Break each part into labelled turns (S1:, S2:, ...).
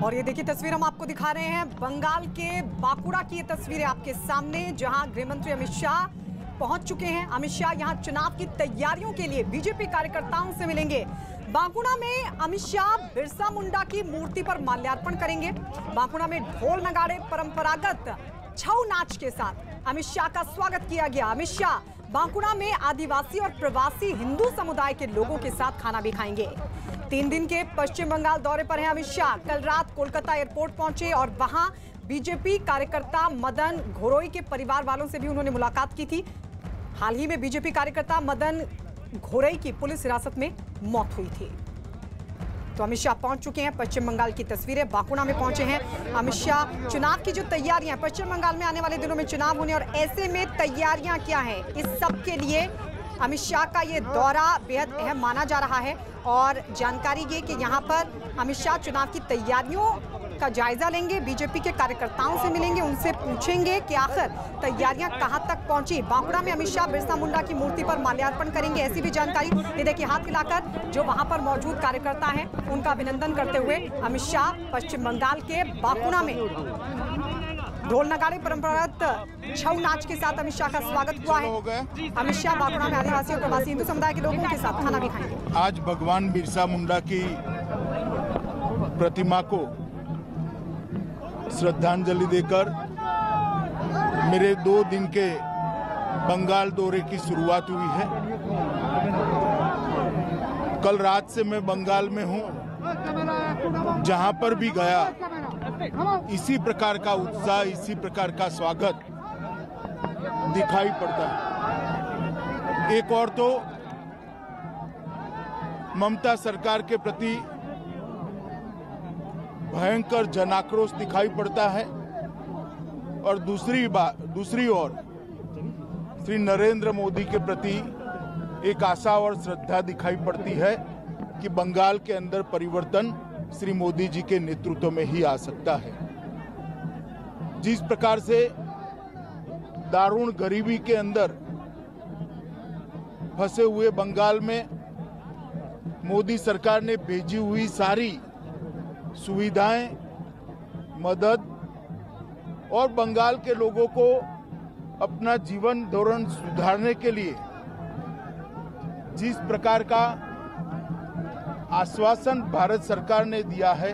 S1: और ये देखिए तस्वीर हम आपको दिखा रहे हैं बंगाल के बांकुड़ा की। ये तस्वीरें आपके सामने, जहां गृहमंत्री अमित शाह पहुंच चुके हैं। अमित शाह यहां चुनाव की तैयारियों के लिए बीजेपी कार्यकर्ताओं से मिलेंगे। बांकुड़ा में अमित शाह बिरसा मुंडा की मूर्ति पर माल्यार्पण करेंगे। बांकुड़ा में ढोल नगाड़े परंपरागत छऊ नाच के साथ अमित शाह का स्वागत किया गया। अमित शाह बांकुड़ा में आदिवासी और प्रवासी हिंदू समुदाय के लोगों के साथ खाना भी खाएंगे। 3 दिन के पश्चिम बंगाल दौरे पर हैं अमित शाह। कल रात कोलकाता एयरपोर्ट पहुंचे और वहां बीजेपी कार्यकर्ता मदन घोरोई के परिवार वालों से भी उन्होंने मुलाकात की थी। हाल ही में बीजेपी कार्यकर्ता मदन घोरोई की पुलिस हिरासत में मौत हुई थी। तो अमित शाह पहुंच चुके हैं। पश्चिम बंगाल की तस्वीरें, बांकुड़ा में पहुंचे हैं अमित शाह। चुनाव की जो तैयारियां, पश्चिम बंगाल में आने वाले दिनों में चुनाव होने और ऐसे में तैयारियां क्या हैं, इस सब के लिए अमित शाह का ये दौरा बेहद अहम माना जा रहा है। और जानकारी ये कि यहाँ पर अमित शाह चुनाव की तैयारियों का जायजा लेंगे, बीजेपी के कार्यकर्ताओं से मिलेंगे, उनसे पूछेंगे कि आखिर तैयारियां कहां तक पहुंची। बांकुड़ा में अमित शाह बिरसा मुंडा की मूर्ति पर माल्यार्पण करेंगे, ऐसी भी जानकारी। ये देखिए हाथ हिलाकर जो वहां पर मौजूद कार्यकर्ता हैं उनका अभिनंदन करते हुए अमित शाह पश्चिम बंगाल के बांकुड़ा में ढोल नगाड़े परंपरागत छऊ नाच के साथ अमित शाह का स्वागत हुआ है। अमित शाह बांकुड़ा में आदिवासी और प्रवासी हिंदू समुदाय के लोगों के साथ खाना भी खाएंगे।
S2: आज भगवान बिरसा मुंडा की प्रतिमा को श्रद्धांजलि देकर मेरे 2 दिन के बंगाल दौरे की शुरुआत हुई है। कल रात से मैं बंगाल में हूं। जहां पर भी गया इसी प्रकार का उत्साह, इसी प्रकार का स्वागत दिखाई पड़ता है। एक और तो ममता सरकार के प्रति भयंकर जनाक्रोश दिखाई पड़ता है और दूसरी ओर श्री नरेंद्र मोदी के प्रति एक आशा और श्रद्धा दिखाई पड़ती है कि बंगाल के अंदर परिवर्तन श्री मोदी जी के नेतृत्व में ही आ सकता है। जिस प्रकार से दारुण गरीबी के अंदर फंसे हुए बंगाल में मोदी सरकार ने भेजी हुई सारी सुविधाएं, मदद और बंगाल के लोगों को अपना जीवन धोरण सुधारने के लिए जिस प्रकार का आश्वासन भारत सरकार ने दिया है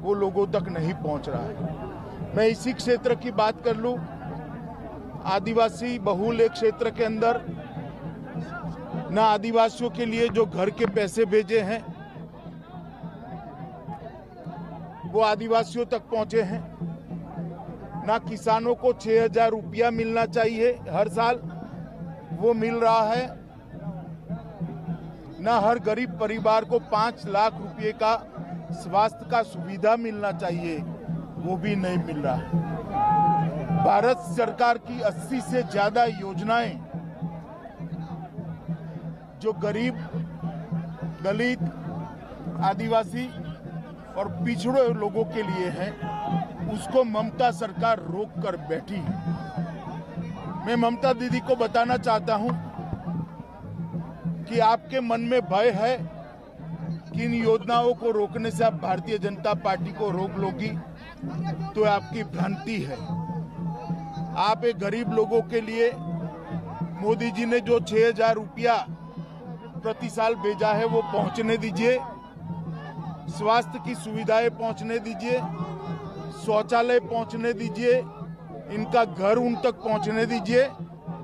S2: वो लोगों तक नहीं पहुंच रहा है। मैं इसी क्षेत्र की बात कर लूं, आदिवासी बहुल एक क्षेत्र के अंदर न आदिवासियों के लिए जो घर के पैसे भेजे हैं वो आदिवासियों तक पहुंचे हैं, ना किसानों को 6,000 रुपया मिलना चाहिए हर साल वो मिल रहा है, ना हर गरीब परिवार को 5 लाख रुपए का स्वास्थ्य का सुविधा मिलना चाहिए वो भी नहीं मिल रहा है। भारत सरकार की 80 से ज्यादा योजनाएं जो गरीब, दलित, आदिवासी और पिछड़े लोगों के लिए है उसको ममता सरकार रोक कर बैठी है। मैं ममता दीदी को बताना चाहता हूं कि आपके मन में भय है कि इन योजनाओं को रोकने से आप भारतीय जनता पार्टी को रोक लोगी, तो आपकी भ्रांति है। आप एक गरीब लोगों के लिए मोदी जी ने जो 6,000 रुपया प्रति साल भेजा है वो पहुंचने दीजिए, स्वास्थ्य की सुविधाएं पहुंचने दीजिए, शौचालय पहुंचने दीजिए, इनका घर उन तक पहुंचने दीजिए,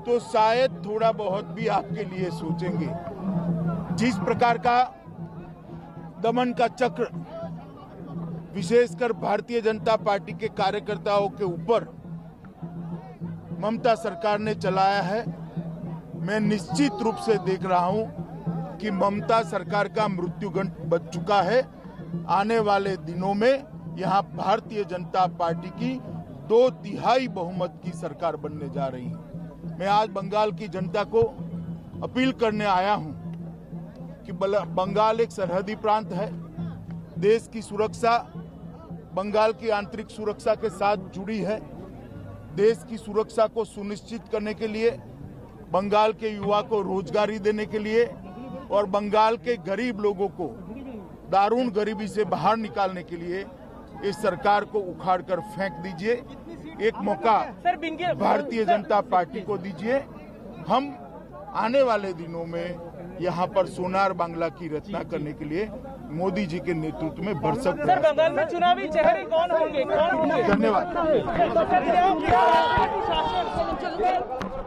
S2: तो शायद थोड़ा बहुत भी आपके लिए सोचेंगे। जिस प्रकार का दमन का चक्र विशेषकर भारतीय जनता पार्टी के कार्यकर्ताओं के ऊपर ममता सरकार ने चलाया है, मैं निश्चित रूप से देख रहा हूं कि ममता सरकार का मृत्युगंड बच चुका है। आने वाले दिनों में यहां भारतीय जनता पार्टी की 2/3 बहुमत की सरकार बनने जा रही है। मैं आज बंगाल की जनता को अपील करने आया हूं कि बंगाल एक सरहदी प्रांत है। देश की सुरक्षा बंगाल की आंतरिक सुरक्षा के साथ जुड़ी है। देश की सुरक्षा को सुनिश्चित करने के लिए, बंगाल के युवा को रोजगारी देने के लिए और बंगाल के गरीब लोगों को दारुण गरीबी से बाहर निकालने के लिए इस सरकार को उखाड़ कर फेंक दीजिए। एक मौका भारतीय जनता पार्टी को दीजिए। हम आने वाले दिनों में यहाँ पर सोनार बांग्ला की रचना करने के लिए मोदी जी के नेतृत्व में भरसक
S3: सर, बंगाल में चुनावी चेहरे कौन होंगे?
S2: धन्यवाद।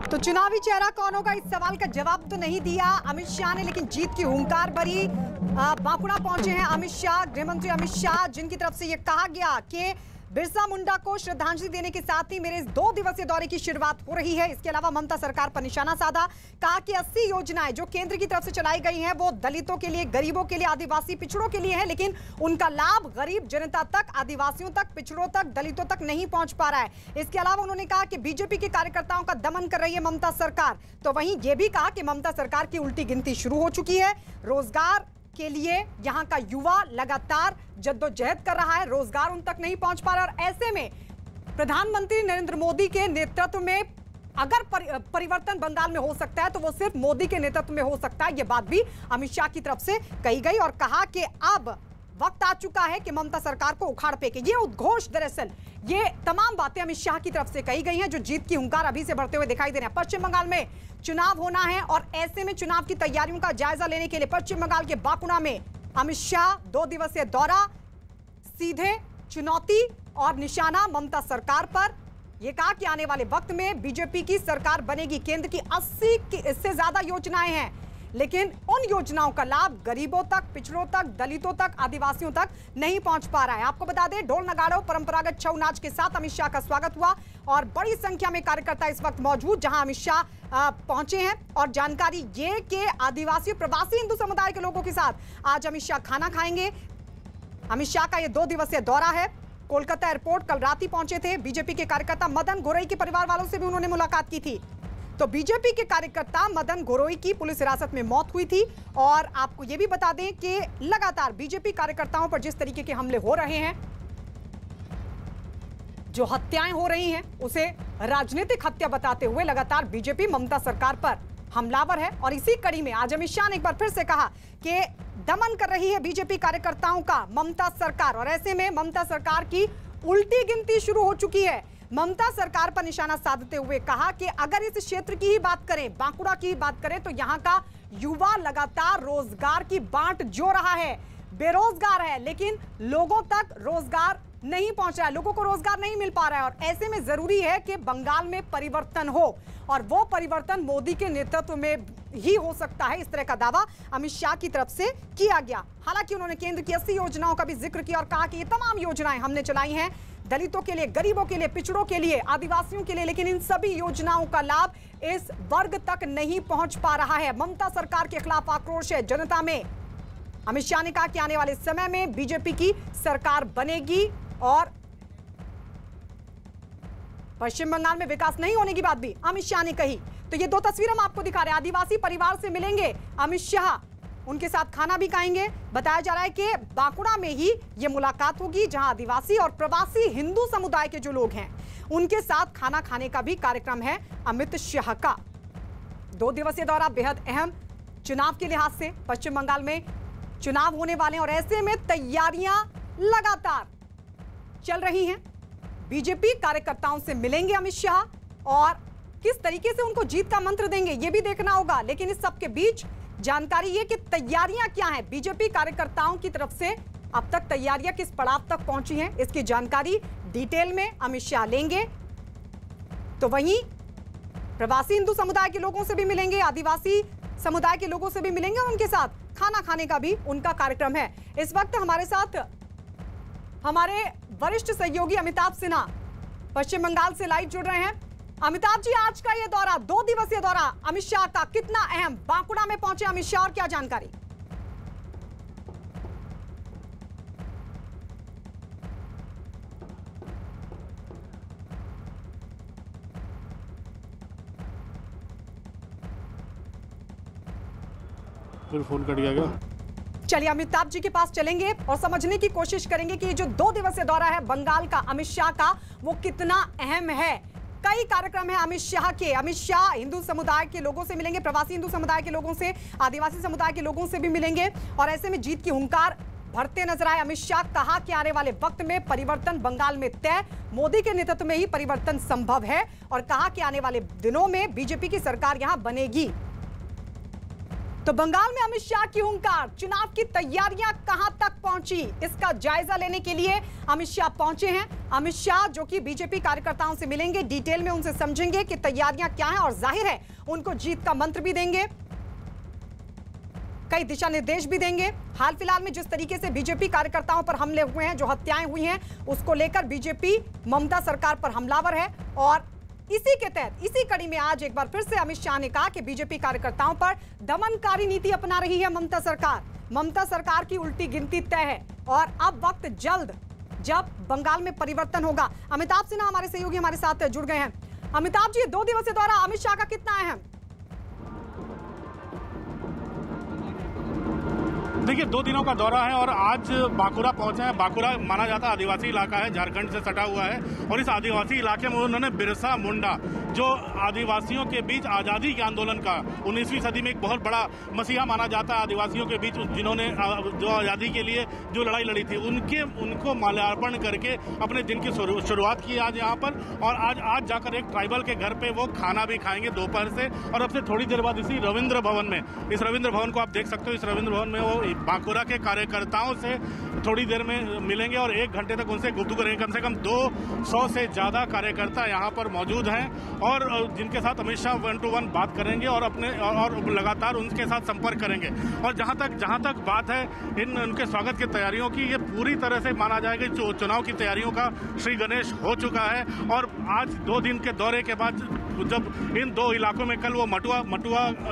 S1: तो चुनावी चेहरा कौन होगा, इस सवाल का जवाब तो नहीं दिया अमित शाह ने, लेकिन जीत की हुंकार भरी बांकुड़ा पहुंचे हैं अमित शाह, गृहमंत्री अमित शाह, जिनकी तरफ से यह कहा गया कि बिरसा मुंडा को श्रद्धांजलि देने के साथ ही मेरे इस 2 दिवसीय दौरे की शुरुआत हो रही है। इसके अलावा ममता सरकार पर निशाना साधा, कहा कि 80 योजनाएं जो केंद्र की तरफ से चलाई गई हैं वो दलितों के लिए, गरीबों के लिए, आदिवासी पिछड़ों के लिए है, लेकिन उनका लाभ गरीब जनता तक, आदिवासियों तक, पिछड़ों तक, दलितों तक नहीं पहुंच पा रहा है। इसके अलावा उन्होंने कहा कि बीजेपी के कार्यकर्ताओं का दमन कर रही है ममता सरकार। तो वहीं यह भी कहा कि ममता सरकार की उल्टी गिनती शुरू हो चुकी है। रोजगार के लिए यहाँ का युवा लगातार जद्दोजहद कर रहा है, रोजगार उन तक नहीं पहुंच पा रहा, और ऐसे में प्रधानमंत्री नरेंद्र मोदी के नेतृत्व में अगर परिवर्तन बंगाल में हो सकता है तो वो सिर्फ मोदी के नेतृत्व में हो सकता है। ये बात भी अमित शाह की तरफ से कही गई और कहा कि अब वक्त आ चुका है कि ममता सरकार को उखाड़ फेंके। ये उद्घोष, दरअसल ये तमाम बातें अमित शाह की तरफ से कही गई हैं, जो जीत की हुंकार अभी से बढ़ते हुए दिखाई दे रहे हैं। पश्चिम बंगाल में चुनाव होना है और ऐसे में चुनाव की तैयारियों का जायजा लेने के लिए पश्चिम बंगाल के बांकुड़ा में अमित शाह 2 दिवसीय दौरा, सीधे चुनौती और निशाना ममता सरकार पर। यह कहा कि आने वाले वक्त में बीजेपी की सरकार बनेगी, केंद्र की 80 से ज्यादा योजनाएं हैं, लेकिन उन योजनाओं का लाभ गरीबों तक, पिछड़ों तक, दलितों तक, आदिवासियों तक नहीं पहुंच पा रहा है। आपको बता दें, ढोल नगाड़ों, परंपरागत छऊ नाच के साथ अमित शाह का स्वागत हुआ और बड़ी संख्या में कार्यकर्ता इस वक्त मौजूद जहां अमित शाह पहुंचे हैं। और जानकारी ये कि आदिवासी प्रवासी हिंदू समुदाय के लोगों के साथ आज अमित शाह खाना खाएंगे। अमित शाह का यह 2 दिवसीय दौरा है। कोलकाता एयरपोर्ट कल रात ही पहुंचे थे। बीजेपी के कार्यकर्ता मदन घोरई के परिवार वालों से भी उन्होंने मुलाकात की थी। तो बीजेपी के कार्यकर्ता मदन घोरई की पुलिस हिरासत में मौत हुई थी। और आपको यह भी बता दें कि लगातार बीजेपी कार्यकर्ताओं पर जिस तरीके के हमले हो रहे हैं, जो हत्याएं हो रही हैं, उसे राजनीतिक हत्या बताते हुए लगातार बीजेपी ममता सरकार पर हमलावर है। और इसी कड़ी में आज अमित शाह ने एक बार फिर से कहा कि दमन कर रही है बीजेपी कार्यकर्ताओं का ममता सरकार, और ऐसे में ममता सरकार की उल्टी गिनती शुरू हो चुकी है। ममता सरकार पर निशाना साधते हुए कहा कि अगर इस क्षेत्र की ही बात करें, बांकुड़ा की बात करें, तो यहाँ का युवा लगातार रोजगार की बांट जो रहा है, बेरोजगार है, लेकिन लोगों तक रोजगार नहीं पहुंच रहा है, लोगों को रोजगार नहीं मिल पा रहा है। और ऐसे में जरूरी है कि बंगाल में परिवर्तन हो, और वो परिवर्तन मोदी के नेतृत्व में ही हो सकता है। इस तरह का दावा अमित शाह की तरफ से किया गया। हालांकि उन्होंने केंद्र की 80 योजनाओं का भी जिक्र किया और कहा कि ये तमाम योजनाएं हमने चलाई हैं दलितों के लिए, गरीबों के लिए, पिछड़ों के लिए, आदिवासियों के लिए, लेकिन इन सभी योजनाओं का लाभ इस वर्ग तक नहीं पहुंच पा रहा है। ममता सरकार के खिलाफ आक्रोश है जनता में। अमित शाह ने कहा कि आने वाले समय में बीजेपी की सरकार बनेगी और पश्चिम बंगाल में विकास नहीं होने की बात भी अमित शाह ने कही। तो ये 2 तस्वीर हम आपको दिखा रहे हैं। आदिवासी परिवार से मिलेंगे अमित शाह, उनके साथ खाना भी खाएंगे। बताया जा रहा है कि बांकुड़ा में ही ये मुलाकात होगी, जहां आदिवासी और प्रवासी हिंदू समुदाय के जो लोग हैं उनके साथ खाना खाने का भी कार्यक्रम है अमित शाह का। 2 दिवसीय दौरा बेहद अहम चुनाव के लिहाज से। पश्चिम बंगाल में चुनाव होने वाले हैं और ऐसे में तैयारियां लगातार चल रही हैं। बीजेपी कार्यकर्ताओं से मिलेंगे अमित शाह और किस तरीके से उनको जीत का मंत्र देंगे ये भी देखना होगा। लेकिन इस सबके बीच जानकारी ये कि तैयारियां क्या हैं बीजेपी कार्यकर्ताओं की तरफ से, अब तक तैयारियां किस पड़ाव तक पहुंची हैं, इसकी जानकारी डिटेल में अमित शाह लेंगे। तो वहीं प्रवासी हिंदू समुदाय के लोगों से भी मिलेंगे, आदिवासी समुदाय के लोगों से भी मिलेंगे और उनके साथ खाना खाने का भी उनका कार्यक्रम है। इस वक्त हमारे साथ हमारे वरिष्ठ सहयोगी अमिताभ सिन्हा पश्चिम बंगाल से लाइव जुड़ रहे हैं। अमिताभ जी, आज का ये दौरा, 2 दिवसीय दौरा अमित शाह का कितना अहम, बांकुड़ा में पहुंचे अमित शाह और क्या जानकारी?
S4: फिर फोन कट गया।
S1: चलिए अमिताभ जी के पास चलेंगे और समझने की कोशिश करेंगे कि ये जो 2 दिवसीय दौरा है बंगाल का अमित शाह का, वो कितना अहम है। कई कार्यक्रम है अमित शाह के। अमित शाह हिंदू समुदाय के लोगों से मिलेंगे, प्रवासी हिंदू समुदाय के लोगों से, आदिवासी समुदाय के लोगों से भी मिलेंगे और ऐसे में जीत की हुंकार भरते नजर आए अमित शाह। कहा कि आने वाले वक्त में परिवर्तन बंगाल में तय, मोदी के नेतृत्व में ही परिवर्तन संभव है और कहा कि आने वाले दिनों में बीजेपी की सरकार यहां बनेगी। तो बंगाल में अमित शाह की हुंकार, चुनाव की तैयारियां कहां तक पहुंची, इसका जायजा लेने के लिए अमित शाह पहुंचे हैं। अमित शाह जो कि बीजेपी कार्यकर्ताओं से मिलेंगे, डिटेल में उनसे समझेंगे कि तैयारियां क्या हैं और जाहिर है उनको जीत का मंत्र भी देंगे, कई दिशा निर्देश भी देंगे। हाल फिलहाल में जिस तरीके से बीजेपी कार्यकर्ताओं पर हमले हुए हैं, जो हत्याएं हुई हैं, उसको लेकर बीजेपी ममता सरकार पर हमलावर है और इसी के तहत इसी कड़ी में आज एक बार फिर से अमित शाह ने कहा कि बीजेपी कार्यकर्ताओं पर दमनकारी नीति अपना रही है ममता सरकार। ममता सरकार की उल्टी गिनती तय है और अब वक्त जल्द जब बंगाल में परिवर्तन होगा। अमिताभ सिन्हा हमारे सहयोगी हमारे साथ जुड़ गए हैं। अमिताभ जी, 2 दिवसीय दौरा अमित शाह का कितना अहम?
S4: देखिए, 2 दिनों का दौरा है और आज बांकुरा पहुंचे हैं। बांकुरा माना जाता है आदिवासी इलाका है, झारखंड से सटा हुआ है और इस आदिवासी इलाके में उन्होंने बिरसा मुंडा, जो आदिवासियों के बीच आज़ादी के आंदोलन का 19वीं सदी में एक बहुत बड़ा मसीहा माना जाता है आदिवासियों के बीच, जिन्होंने जो आज़ादी के लिए जो लड़ाई लड़ी थी, उनको माल्यार्पण करके अपने दिन की शुरुआत की आज यहाँ पर। और आज जाकर एक ट्राइबल के घर पे वो खाना भी खाएंगे दोपहर से और अब से थोड़ी देर बाद इसी रविंद्र भवन में, इस रविंद्र भवन को आप देख सकते हो, इस रविंद्र भवन में वो बांकुरा के कार्यकर्ताओं से थोड़ी देर में मिलेंगे और 1 घंटे तक उनसे गुफ्तगू करेंगे। कम से कम 200 से ज्यादा कार्यकर्ता यहाँ पर मौजूद हैं और जिनके साथ अमित शाह 1-to-1 बात करेंगे और लगातार उनके साथ संपर्क करेंगे। और जहाँ तक बात है उनके स्वागत की तैयारियों की, ये पूरी तरह से माना जाएगा कि चुनाव की तैयारियों का श्री गणेश हो चुका है। और आज 2 दिन के दौरे के बाद जब इन 2 इलाकों में कल वो मटुआ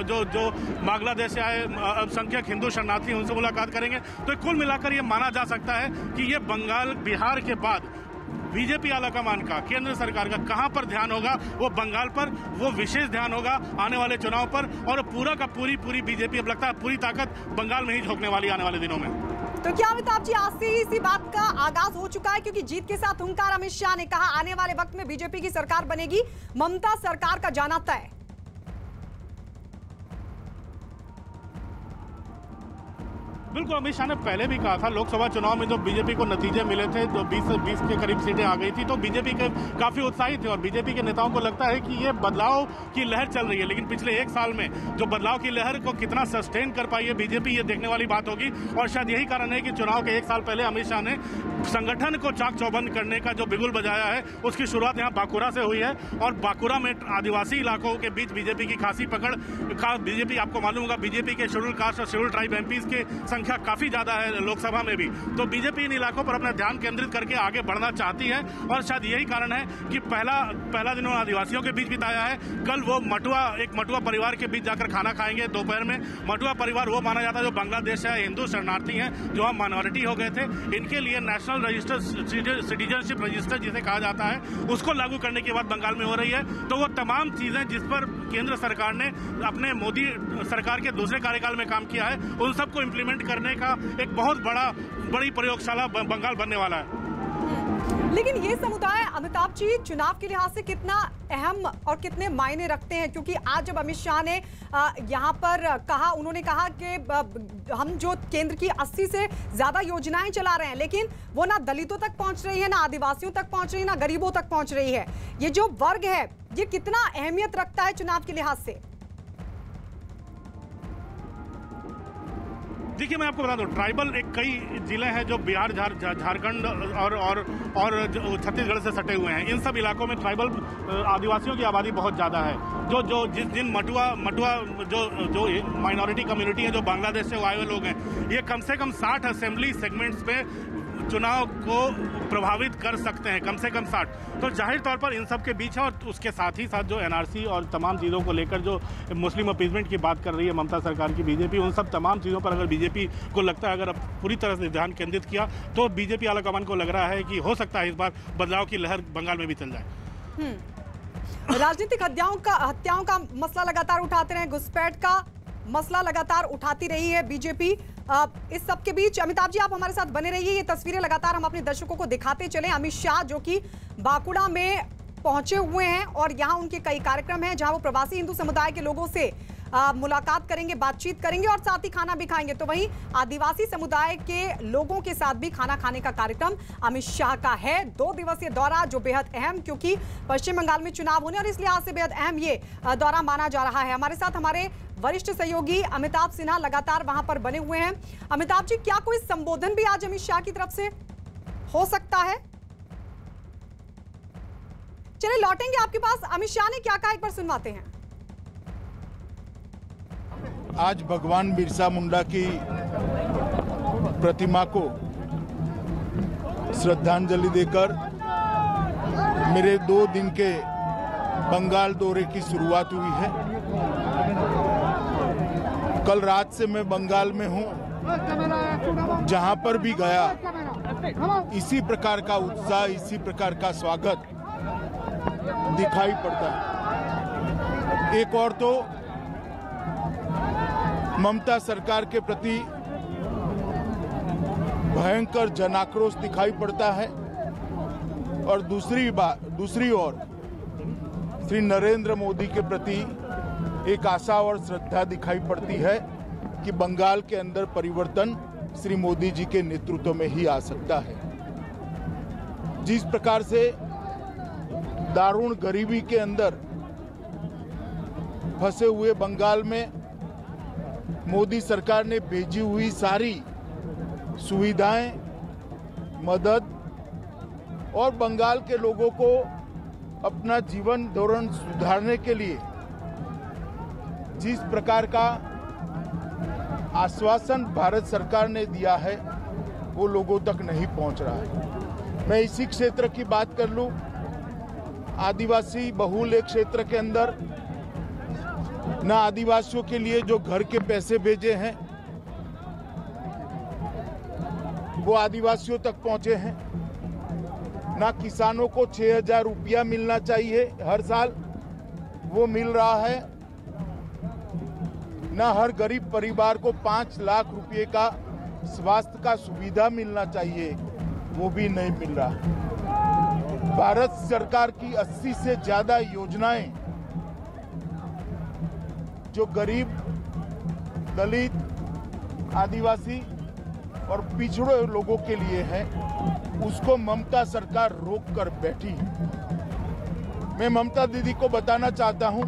S4: जो बांग्लादेश से आए अल्पसंख्यक हिंदू शरणार्थी, उनसे मुलाकात करेंगे, तो कुल मिलाकर ये माना जा सकता है कि ये बंगाल बिहार के बाद बीजेपी आलाकमान का, केंद्र सरकार का कहां पर ध्यान होगा, वो बंगाल पर वो विशेष ध्यान होगा आने वाले चुनाव पर। और पूरा का पूरी बीजेपी, अब लगता है पूरी ताकत बंगाल में ही झोंकने वाली आने वाले दिनों में।
S1: तो क्या अमिताभ जी, आज से ही इसी बात का आगाज हो चुका है? क्योंकि जीत के साथ हुंकार, अमित शाह ने कहा आने वाले वक्त में बीजेपी की सरकार बनेगी, ममता सरकार का जाना तय।
S4: बिल्कुल, अमित शाह ने पहले भी कहा था, लोकसभा चुनाव में जो बीजेपी को नतीजे मिले थे, जो 20 के करीब सीटें आ गई थी, तो बीजेपी के काफी उत्साहित थे और बीजेपी के नेताओं को लगता है कि ये बदलाव की लहर चल रही है। लेकिन पिछले 1 साल में जो बदलाव की लहर को कितना सस्टेन कर पाई है बीजेपी, ये देखने वाली बात होगी। और शायद यही कारण है कि चुनाव के 1 साल पहले अमित शाह ने संगठन को चाक चौबंद करने का जो बिगुल बजाया है, उसकी शुरुआत यहाँ बांकुरा से हुई है। और बांकुरा में आदिवासी इलाकों के बीच बीजेपी की खासी पकड़, बीजेपी, आपको मालूम होगा, बीजेपी के शेड्यूल कास्ट और शेड्यूल ट्राइब एमपीज के संख्या काफी ज्यादा है लोकसभा में भी, तो बीजेपी इन इलाकों पर अपना ध्यान केंद्रित करके आगे बढ़ना चाहती है। और शायद यही कारण है कि पहला दिन आदिवासियों के बीच बिताया है। कल वो एक मटुआ परिवार के बीच जाकर खाना खाएंगे दोपहर में। मटुआ परिवार वो माना जाता है जो बांग्लादेश से हिंदू शरणार्थी हैं, जो हम माइनॉरिटी हो गए थे। इनके लिए नेशनल रजिस्टर, सिटीजनशिप रजिस्टर जिसे कहा जाता है, उसको लागू करने की बात बंगाल में हो रही है। तो वो तमाम चीजें जिस पर केंद्र सरकार ने अपने मोदी सरकार के दूसरे कार्यकाल में काम किया है, उन सबको इम्प्लीमेंट करने का एक बहुत बड़ी प्रयोगशाला बंगाल बनने वाला है।
S1: लेकिन ये समुदाय अमिताभ जी चुनाव के लिहाज से कितना अहम और कितने मायने रखते हैं? क्योंकि आज जब अमित शाह ने यहाँ पर कहा, उन्होंने कहा कि हम जो केंद्र की 80 से ज्यादा योजनाएं चला रहे हैं, लेकिन वो ना दलितों तक पहुंच रही है, ना आदिवासियों तक पहुंच रही है, ना गरीबों तक पहुंच रही है। ये जो वर्ग है, ये कितना अहमियत रखता है चुनाव के लिहाज से?
S4: देखिए, मैं आपको बता दूं, ट्राइबल एक कई जिले हैं जो बिहार, झारखंड और छत्तीसगढ़ से सटे हुए हैं। इन सब इलाकों में ट्राइबल आदिवासियों की आबादी बहुत ज़्यादा है। जिन मटुआ जो माइनॉरिटी कम्युनिटी है, जो बांग्लादेश से आए हुए लोग हैं, ये कम से कम 60 असेंबली सेगमेंट्स में चुनाव को प्रभावित कर सकते हैं, कम से कम 60। तो जाहिर तौर पर इन सब के बीच है। और उसके साथ ही साथ जो एनआरसी और तमाम चीज़ों को लेकर जो मुस्लिम अपीजमेंट की बात कर रही है ममता सरकार की बीजेपी, उन सब तमाम चीज़ों पर अगर बीजेपी को लगता है, अगर अब पूरी तरह से ध्यान केंद्रित किया, तो बीजेपी आलाकमान को लग रहा है कि हो सकता है इस बार बदलाव की लहर बंगाल में भी चल जाए।
S1: राजनीतिक हत्याओं का मसला लगातार उठाते रहे, घुसपैठ का मसला लगातार उठाती रही है बीजेपी। इस सब के बीच अमिताभ जी, आप हमारे साथ बने रहिए। ये तस्वीरें लगातार हम अपने दर्शकों को दिखाते चले। अमित शाह जो कि बांकुड़ा में पहुंचे हुए हैं और यहाँ उनके कई कार्यक्रम हैं, जहां वो प्रवासी हिंदू समुदाय के लोगों से मुलाकात करेंगे, बातचीत करेंगे और साथ ही खाना भी खाएंगे। तो वहीं आदिवासी समुदाय के लोगों के साथ भी खाना खाने का कार्यक्रम अमित शाह का है। 2 दिवसीय दौरा जो बेहद अहम, क्योंकि पश्चिम बंगाल में चुनाव होने और इस लिहाज से बेहद अहम ये दौरा माना जा रहा है। हमारे साथ हमारे वरिष्ठ सहयोगी अमिताभ सिन्हा लगातार वहां पर बने हुए हैं। अमिताभ जी, क्या कोई संबोधन भी आज अमित शाह की तरफ से हो सकता है? चलिए लौटेंगे आपके पास। अमित शाह ने क्या कहा, एक बार सुनवाते हैं।
S2: आज भगवान बिरसा मुंडा की प्रतिमा को श्रद्धांजलि देकर मेरे 2 दिन के बंगाल दौरे की शुरुआत हुई है। कल रात से मैं बंगाल में हूं। जहां पर भी गया इसी प्रकार का उत्साह, इसी प्रकार का स्वागत दिखाई पड़ता है। एक और तो ममता सरकार के प्रति भयंकर जनाक्रोश दिखाई पड़ता है और दूसरी ओर श्री नरेंद्र मोदी के प्रति एक आशा और श्रद्धा दिखाई पड़ती है कि बंगाल के अंदर परिवर्तन श्री मोदी जी के नेतृत्व में ही आ सकता है। जिस प्रकार से दारुण गरीबी के अंदर फंसे हुए बंगाल में मोदी सरकार ने भेजी हुई सारी सुविधाएं, मदद और बंगाल के लोगों को अपना जीवन धोरण सुधारने के लिए जिस प्रकार का आश्वासन भारत सरकार ने दिया है वो लोगों तक नहीं पहुंच रहा है। मैं इसी क्षेत्र की बात कर लूं, आदिवासी बहुल क्षेत्र के अंदर न आदिवासियों के लिए जो घर के पैसे भेजे हैं वो आदिवासियों तक पहुंचे हैं, ना किसानों को 6,000 रुपया मिलना चाहिए हर साल वो मिल रहा है, ना हर गरीब परिवार को 5 लाख रुपए का स्वास्थ्य का सुविधा मिलना चाहिए वो भी नहीं मिल रहा। भारत सरकार की 80 से ज्यादा योजनाएं जो गरीब, दलित, आदिवासी और पिछड़े लोगों के लिए है उसको ममता सरकार रोक कर बैठी है। मैं ममता दीदी को बताना चाहता हूं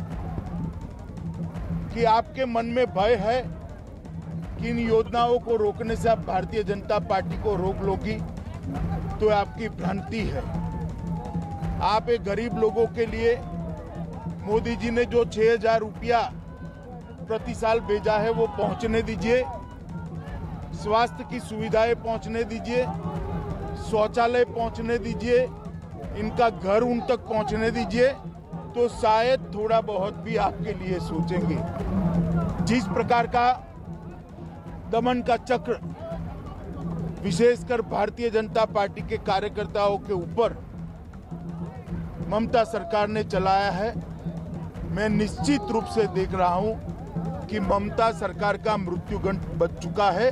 S2: कि आपके मन में भय है कि इन योजनाओं को रोकने से आप भारतीय जनता पार्टी को रोक लोगी, तो आपकी भ्रांति है। आप एक गरीब लोगों के लिए मोदी जी ने जो 6,000 रुपया प्रति साल भेजा है वो पहुंचने दीजिए, स्वास्थ्य की सुविधाएं पहुंचने दीजिए, शौचालय पहुंचने दीजिए, इनका घर उन तक पहुंचने दीजिए, तो शायद थोड़ा बहुत भी आपके लिए सोचेंगे। जिस प्रकार का दमन का चक्र विशेषकर भारतीय जनता पार्टी के कार्यकर्ताओं के ऊपर ममता सरकार ने चलाया है, मैं निश्चित रूप से देख रहा हूं कि ममता सरकार का मृत्युगंड बच चुका है।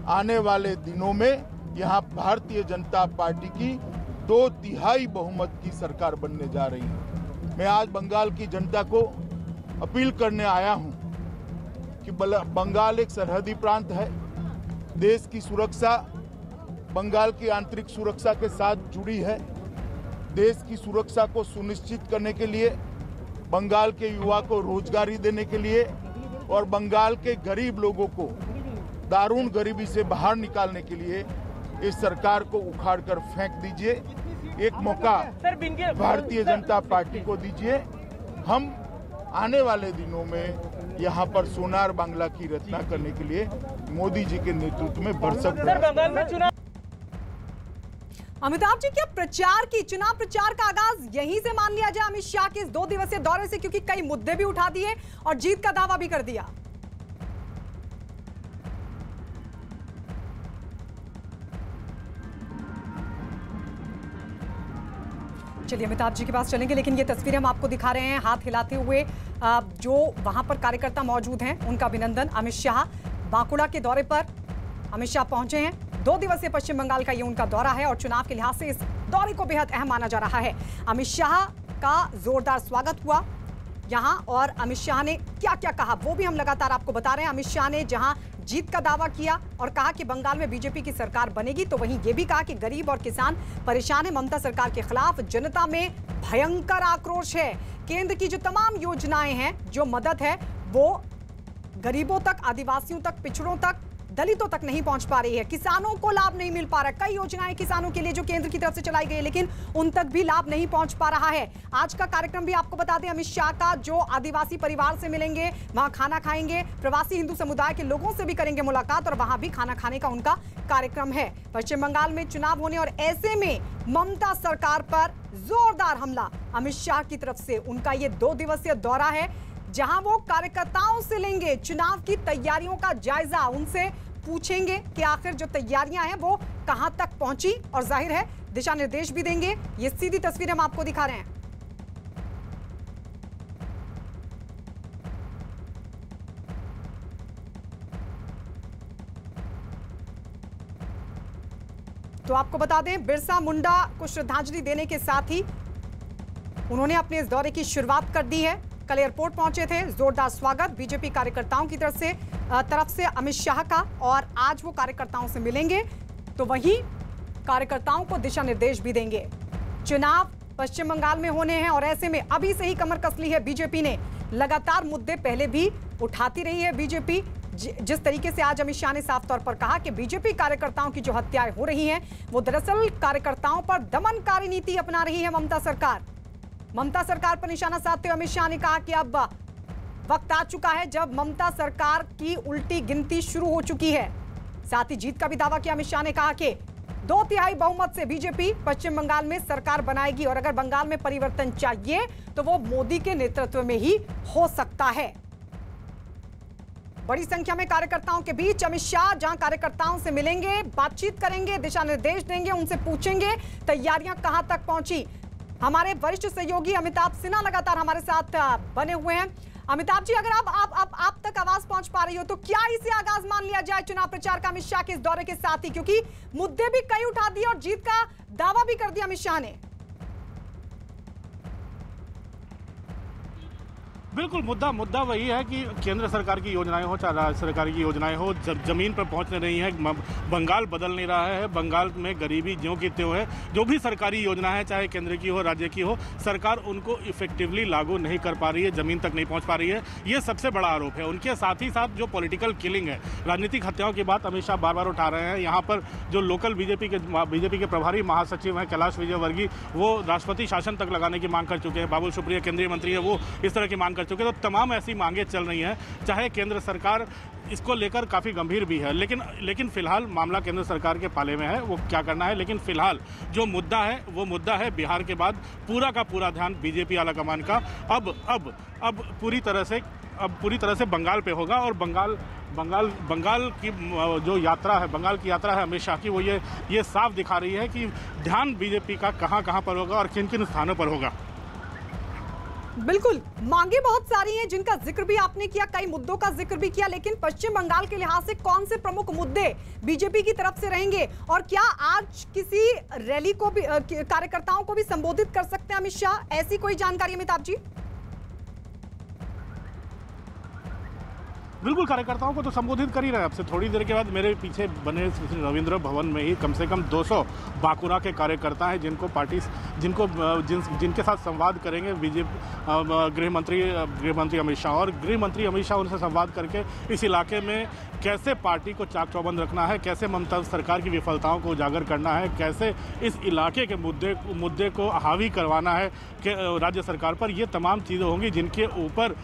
S2: आने वाले दिनों में यहां भारतीय जनता पार्टी की 2/3 बहुमत की सरकार बनने जा रही है। मैं आज बंगाल की जनता को अपील करने आया हूं कि बंगाल एक सरहदी प्रांत है, देश की सुरक्षा बंगाल की आंतरिक सुरक्षा के साथ जुड़ी है। देश की सुरक्षा को सुनिश्चित करने के लिए, बंगाल के युवा को रोजगारी देने के लिए और बंगाल के गरीब लोगों को दारुण गरीबी से बाहर निकालने के लिए इस सरकार को उखाड़ कर फेंक दीजिए। एक मौका भारतीय जनता पार्टी को दीजिए। हम आने वाले दिनों में यहाँ पर सोनार बांग्ला की रचना करने के लिए मोदी जी के नेतृत्व में भरसक।
S1: अमिताभ जी, क्या चुनाव प्रचार का आगाज यहीं से मान लिया जाए अमित शाह के इस 2 दिवसीय दौरे से, क्योंकि कई मुद्दे भी उठा दिए और जीत का दावा भी कर दिया? चलिए अमिताभ जी के पास चलेंगे, लेकिन ये तस्वीरें हम आपको दिखा रहे हैं हाथ हिलाते हुए जो वहां पर कार्यकर्ता मौजूद हैं उनका अभिनंदन। अमित शाह बांकुड़ा के दौरे पर अमित शाह पहुंचे हैं। 2 दिवसीय पश्चिम बंगाल का ये उनका दौरा है और चुनाव के लिहाज से इस दौरे को बेहद अहम माना जा रहा है। अमित शाह का जोरदार स्वागत हुआ यहाँ और अमित शाह ने क्या क्या कहा वो भी हम लगातार आपको बता रहे हैं। अमित शाह ने जहां जीत का दावा किया और कहा कि बंगाल में बीजेपी की सरकार बनेगी, तो वहीं ये भी कहा कि गरीब और किसान परेशान है। ममता सरकार के खिलाफ जनता में भयंकर आक्रोश है। केंद्र की जो तमाम योजनाएं हैं, जो मदद है, वो गरीबों तक, आदिवासियों तक, पिछड़ों तक, दलितों तक नहीं पहुंच पा रही है। किसानों को लाभ नहीं मिल पा रहा। कई योजनाएं किसानों के लिए जो केंद्र की तरफ से चलाई गई, लेकिन उन तक भी लाभ नहीं पहुंच पा रहा है। आज का कार्यक्रम भी आपको बता दें, अमित शाह का, जो आदिवासी परिवार से मिलेंगे, वहां खाना खाएंगे, प्रवासी हिंदू समुदाय के लोगों से भी करेंगे मुलाकात और वहां भी खाना खाने का उनका कार्यक्रम है। पश्चिम बंगाल में चुनाव होने और ऐसे में ममता सरकार पर जोरदार हमला अमित शाह की तरफ से। उनका ये 2 दिवसीय दौरा है, जहां वो कार्यकर्ताओं से लेंगे चुनाव की तैयारियों का जायजा, उनसे पूछेंगे कि आखिर जो तैयारियां हैं वो कहां तक पहुंची और जाहिर है दिशा निर्देश भी देंगे। ये सीधी तस्वीर हम आपको दिखा रहे हैं। तो आपको बता दें, बिरसा मुंडा को श्रद्धांजलि देने के साथ ही उन्होंने अपने इस दौरे की शुरुआत कर दी है। कल एयरपोर्ट पहुंचे थे, जोरदार स्वागत बीजेपी कार्यकर्ताओं की तरफ से अमित शाह का, और आज वो कार्यकर्ताओं से मिलेंगे, तो वहीं कार्यकर्ताओं को दिशा निर्देश भी देंगे। चुनाव पश्चिम बंगाल में होने हैं और ऐसे में अभी से ही कमर कस ली है बीजेपी ने। लगातार मुद्दे पहले भी उठाती रही है बीजेपी। जिस तरीके से आज अमित शाह ने साफ तौर पर कहा कि बीजेपी कार्यकर्ताओं की जो हत्याएं हो रही हैं, वो दरअसल कार्यकर्ताओं पर दमनकारी नीति अपना रही है ममता सरकार। ममता सरकार पर निशाना साधते हुए अमित शाह ने कहा कि अब वक्त आ चुका है जब ममता सरकार की उल्टी गिनती शुरू हो चुकी है। साथ ही जीत का भी दावा किया अमित शाह ने, कहा कि 2/3 बहुमत से बीजेपी पश्चिम बंगाल में सरकार बनाएगी और अगर बंगाल में परिवर्तन चाहिए तो वो मोदी के नेतृत्व में ही हो सकता है। बड़ी संख्या में कार्यकर्ताओं के बीच अमित शाह जहां कार्यकर्ताओं से मिलेंगे, बातचीत करेंगे, दिशा निर्देश देंगे, उनसे पूछेंगे तैयारियां कहां तक पहुंची। हमारे वरिष्ठ सहयोगी अमिताभ सिन्हा लगातार हमारे साथ बने हुए हैं। अमिताभ जी, अगर आप तक आवाज पहुंच पा रही हो तो क्या इसे आगाज मान लिया जाए चुनाव प्रचार का अमित शाह के इस दौरे के साथ ही, क्योंकि मुद्दे भी कई उठा दिए और जीत का दावा भी कर दिया अमित शाह ने।
S4: बिल्कुल, मुद्दा वही है कि केंद्र सरकार की योजनाएं हो चाहे राज्य सरकार की योजनाएं हो, जब जमीन पर पहुंच नहीं है। बंगाल बदल नहीं रहा है। बंगाल में गरीबी ज्यों की त्यों है। जो भी सरकारी योजना है, चाहे केंद्र की हो, राज्य की हो, सरकार उनको इफेक्टिवली लागू नहीं कर पा रही है, जमीन तक नहीं पहुंच पा रही है। ये सबसे बड़ा आरोप है। उनके साथ ही साथ जो पॉलिटिकल किलिंग है, राजनीतिक हत्याओं की बात अमित शाह बार बार उठा रहे हैं। यहाँ पर जो लोकल बीजेपी के प्रभारी महासचिव हैं कैलाश विजयवर्गीय, वो राष्ट्रपति शासन तक लगाने की मांग कर चुके हैं। बाबुल सुप्रियो केंद्रीय मंत्री है, वो इस तरह की मांग कर चुके हैं। तो तमाम ऐसी मांगे चल रही हैं, चाहे केंद्र सरकार इसको लेकर काफ़ी गंभीर भी है, लेकिन फिलहाल मामला केंद्र सरकार के पाले में है, वो क्या करना है। लेकिन फिलहाल जो मुद्दा है वो मुद्दा है बिहार के बाद पूरा का पूरा ध्यान बीजेपी आलाकमान का अब पूरी तरह से बंगाल पे होगा। और बंगाल की जो यात्रा है, बंगाल की यात्रा है अमित शाह की, वो ये साफ दिखा रही है कि ध्यान बीजेपी का कहां पर होगा और किन किन स्थानों पर होगा।
S1: बिल्कुल, मांगे बहुत सारी हैं जिनका जिक्र भी आपने किया, कई मुद्दों का जिक्र भी किया, लेकिन पश्चिम बंगाल के लिहाज से कौन से प्रमुख मुद्दे बीजेपी की तरफ से रहेंगे और क्या आज किसी रैली को भी कार्यकर्ताओं को भी संबोधित कर सकते हैं अमित शाह, ऐसी कोई जानकारी अमिताभ जी?
S4: बिल्कुल, कार्यकर्ताओं को तो संबोधित कर ही रहे हैं। अब से थोड़ी देर के बाद मेरे पीछे बने रविंद्र भवन में ही कम से कम 200 बांकुरा के कार्यकर्ता हैं जिनके साथ संवाद करेंगे गृह मंत्री अमित शाह। और गृह मंत्री अमित शाह उनसे संवाद करके इस इलाके में कैसे पार्टी को चाक चौबंद रखना है, कैसे ममता सरकार की विफलताओं को उजागर करना है, कैसे इस इलाके के मुद्दे को हावी करवाना है कि राज्य सरकार पर, ये तमाम चीज़ें होंगी जिनके ऊपर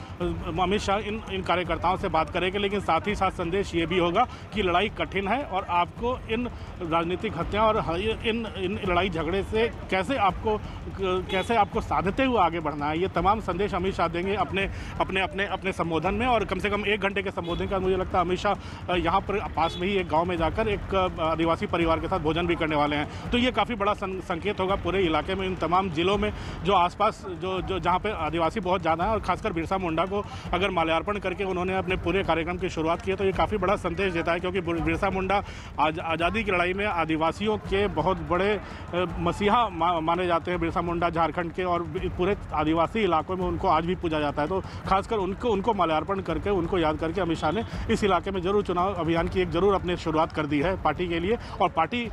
S4: अमित शाह इन कार्यकर्ताओं से बात करेंगे। लेकिन साथ ही साथ संदेश ये भी होगा कि लड़ाई कठिन है और आपको इन राजनीतिक हत्याओं और इन लड़ाई झगड़े से कैसे आपको साधते हुए आगे बढ़ना है, ये तमाम संदेश अमित शाह देंगे अपने संबोधन में। और कम से कम 1 घंटे के संबोधन का मुझे लगता है अमित शाह यहाँ पर पास में ही एक गांव में जाकर एक आदिवासी परिवार के साथ भोजन भी करने वाले हैं। तो ये काफ़ी बड़ा संकेत होगा पूरे इलाके में, इन तमाम जिलों में जो आसपास जो जहाँ पे आदिवासी बहुत ज़्यादा है। और खासकर बिरसा मुंडा को अगर माल्यार्पण करके उन्होंने अपने पूरे पूरे कार्यक्रम की शुरुआत की है, तो ये काफ़ी बड़ा संदेश देता है, क्योंकि बिरसा मुंडा आज़ादी की लड़ाई में आदिवासियों के बहुत बड़े मसीहा माने जाते हैं। बिरसा मुंडा झारखंड के और पूरे आदिवासी इलाकों में उनको आज भी पूजा जाता है। तो खासकर उनको माल्यार्पण करके, उनको याद करके अमित शाह ने इस इलाके में जरूर चुनाव अभियान की अपनी शुरुआत कर दी है पार्टी के लिए, और पार्टी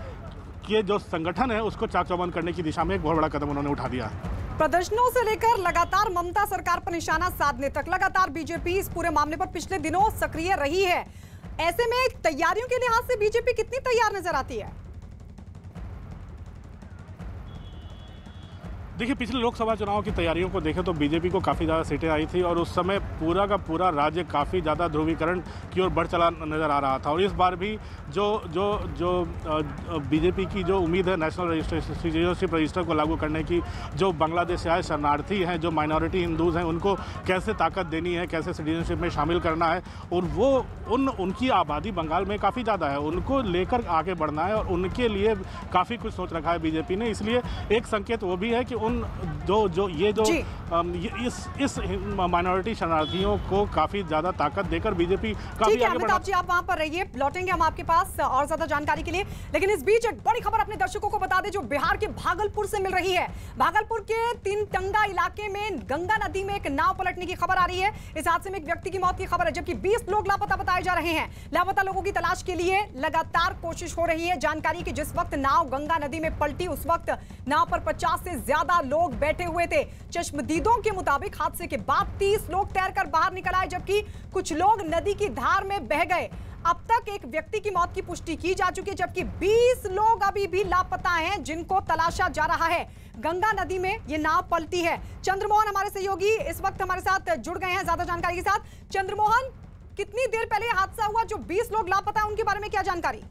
S4: के जो संगठन है उसको चाक चौबंद करने की दिशा में एक बहुत बड़ा कदम उन्होंने उठा दिया है।
S1: प्रदर्शनों से लेकर लगातार ममता सरकार पर निशाना साधने तक लगातार बीजेपी इस पूरे मामले पर पिछले दिनों सक्रिय रही है। ऐसे में तैयारियों के लिहाज से बीजेपी कितनी तैयार नजर आती है?
S4: देखिए, पिछले लोकसभा चुनाव की तैयारियों को देखें तो बीजेपी को काफ़ी ज़्यादा सीटें आई थी और उस समय पूरा का पूरा राज्य काफ़ी ज़्यादा ध्रुवीकरण की ओर बढ़ चला नज़र आ रहा था। और इस बार भी जो बीजेपी की जो उम्मीद है नेशनल सिटीजनशिप रजिस्टर को लागू करने की, जो बांग्लादेश से आए शरणार्थी हैं, जो माइनॉरिटी हिंदूज़ हैं, उनको कैसे ताकत देनी है, कैसे सिटीजनशिप में शामिल करना है, और वो उनकी आबादी बंगाल में काफ़ी ज़्यादा है, उनको लेकर आगे बढ़ना है और उनके लिए काफ़ी कुछ सोच रखा है बीजेपी ने। इसलिए एक संकेत वो भी है कि इस माइनॉरिटी शरणार्थियों को काफी ज्यादा ताकत देकर बीजेपी काफी आगे बढ़ा।
S1: अमिताभ जी, आप वहां पर रहिए, लौटेंगे हम आपके पास और ज्यादा जानकारी के लिए। लेकिन इस बीच एक बड़ी खबर अपने दर्शकों को बता दें, जो बिहार के भागलपुर से मिल रही है। भागलपुर के तीनटंगा इलाके में गंगा नदी में एक नाव पलटने की खबर आ रही है। इस हादसे में एक व्यक्ति की मौत की खबर है, जबकि 20 लोग लापता बताए जा रहे हैं। लापता लोगों की तलाश के लिए लगातार कोशिश हो रही है। जानकारी की जिस वक्त नाव गंगा नदी में पलटी, उस वक्त नाव पर 50 से ज्यादा लोग बैठे हुए थे। चश्मदीदों के मुताबिक हादसे के बाद 30 लोग तैरकर बाहर निकल आए, जबकि कुछ लोग नदी की धार में बह गए। अब तक एक व्यक्ति की मौत की पुष्टि की जा चुकी है, जबकि 20 लोग अभी भी लापता हैं, जिनको तलाशा जा रहा है। गंगा नदी में यह नाव पलटी है। चंद्रमोहन हमारे सहयोगी इस वक्त हमारे साथ जुड़ गए हैं ज्यादा जानकारी के साथ। चंद्रमोहन, कितनी देर पहले हादसा हुआ? जो 20 लोग लापता हैं उनके बारे में क्या जानकारी?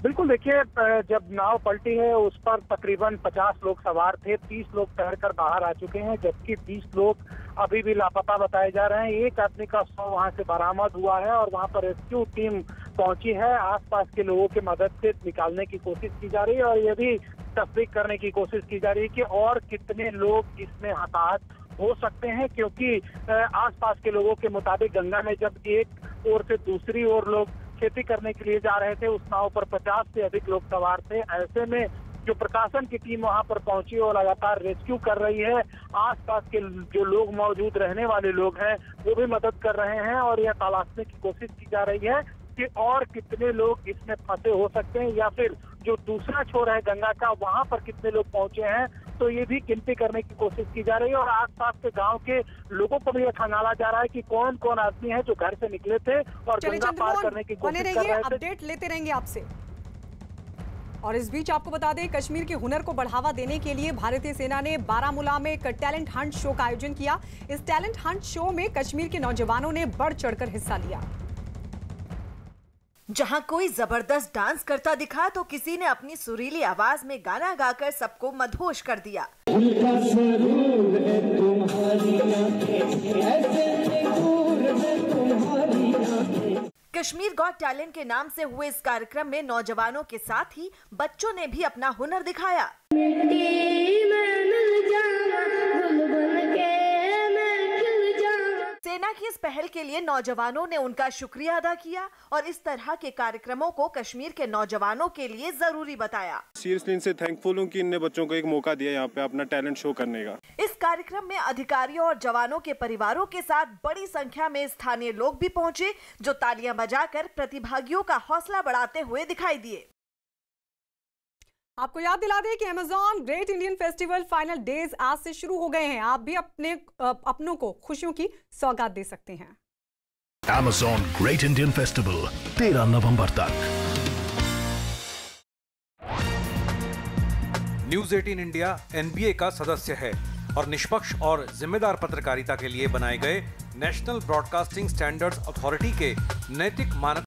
S5: बिल्कुल, देखिए, जब नाव पलटी है उस पर तकरीबन 50 लोग सवार थे। 30 लोग तैरकर बाहर आ चुके हैं, जबकि 20 लोग अभी भी लापता बताए जा रहे हैं। एक आदमी का शव वहां से बरामद हुआ है और वहां पर रेस्क्यू टीम पहुंची है। आसपास के लोगों की मदद से निकालने की कोशिश की जा रही है और ये भी तस्दीक करने की कोशिश की जा रही है कि और कितने लोग इसमें हताहत हो सकते हैं, क्योंकि आसपास के लोगों के मुताबिक गंगा में जब एक ओर से दूसरी ओर लोग खेती करने के लिए जा रहे थे, उस नाव पर 50 से अधिक लोग सवार थे। ऐसे में जो प्रशासन की टीम वहां पर पहुंची और लगातार रेस्क्यू कर रही है। आसपास के जो लोग मौजूद रहने वाले लोग हैं वो भी मदद कर रहे हैं और यह तलाशने की कोशिश की जा रही है कि और कितने लोग इसमें फंसे हो सकते हैं, या फिर जो दूसरा छोर है गंगा का वहां पर कितने लोग पहुंचे हैं। तो ये भी गिनती करने की कोशिश की जा रही है और आसपास के गांव के लोगों को भी यह खंगाला जा रहा है कि कौन कौन आदमी है जो घर से निकले थे और गंगा पार करने की कोशिश कर रहे थे।
S1: अपडेट लेते रहेंगे आपसे। और इस बीच आपको बता दें, कश्मीर के हुनर को बढ़ावा देने के लिए भारतीय सेना ने बारामूला में एक टैलेंट हंट शो का आयोजन किया। इस टैलेंट हंट शो में कश्मीर के नौजवानों ने बढ़ चढ़कर हिस्सा लिया।
S6: जहां कोई जबरदस्त डांस करता दिखा तो किसी ने अपनी सुरीली आवाज में गाना गाकर सबको मदहोश कर दिया। कश्मीर गॉट टैलेंट के नाम से हुए इस कार्यक्रम में नौजवानों के साथ ही बच्चों ने भी अपना हुनर दिखाया। सेना की इस पहल के लिए नौजवानों ने उनका शुक्रिया अदा किया और इस तरह के कार्यक्रमों को कश्मीर के नौजवानों के लिए जरूरी बताया।
S7: सीरियसली इनसे थैंकफुल हूँ कि इनने बच्चों को एक मौका दिया यहाँ पे अपना टैलेंट शो करने का।
S6: इस कार्यक्रम में अधिकारियों और जवानों के परिवारों के साथ बड़ी संख्या में स्थानीय लोग भी पहुँचे, जो तालियां बजाकर प्रतिभागियों का हौसला बढ़ाते हुए दिखाई दिए।
S1: आपको याद दिला दें कि Amazon great Indian festival final days आज से शुरू हो गए हैं। आप भी अपनों को खुशियों की सौगात दे सकते हैं।
S8: अमेजॉन ग्रेट इंडियन फेस्टिवल 13 नवंबर तक।
S9: न्यूज 18 इंडिया NBA का सदस्य है और निष्पक्ष और जिम्मेदार पत्रकारिता के लिए बनाए गए नेशनल ब्रॉडकास्टिंग स्टैंडर्ड्स अथॉरिटी के नैतिक मानक